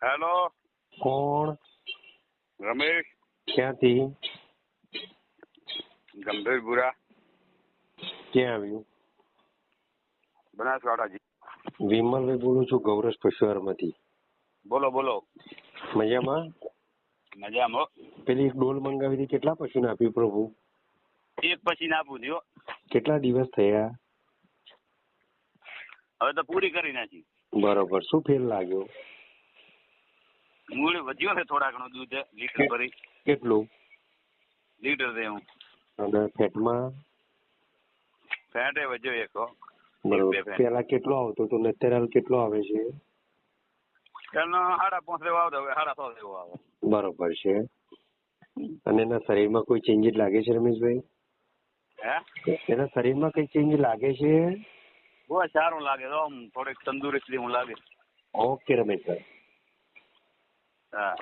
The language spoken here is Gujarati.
હેલો, કોણ? રમેશ ક્યાંથી? ગંભીરપુરા, ક્યાં આવ્યું? બનાસકાંઠા. વિમલભાઈ બોલું છું, ગૌરવ પશુઆહારમાંથી. બોલો બોલો. મજામાં? મજામાં. પેલી એક ડોલ મંગાવી હતી, કેટલા પશુને આપ્યું પ્રભુ? એક પછી ના આપું થયો. કેટલા દિવસ થયા? હવે તો પૂરી કરી નાખી. બરોબર. શું ફેર લાગ્યો? મૂળ વધ્યો ને થોડા ઘણું દૂધ લીટર ભરી. કેટલું લીટર દેવું. અને ફેટમાં? ફેટે વધ્યો એક. બરોબર. પેલા કેટલો આવતો તો ને અત્યારે હાલ કેટલો આવે છે? એનો 5.5 જેવો આવતો, હવે 6.5 જેવો આવે. બરોબર છે. અને એના શરીરમાં કોઈ ચેન્જીસ લાગે છે રમેશભાઈ? હે? એના શરીરમાં કઈ ચેન્જ લાગે છે? બહુ સારું લાગે તો આમ થોડીક તંદુરસ્તી હું લાગે. ઓકે રમેશભાઈ. હા.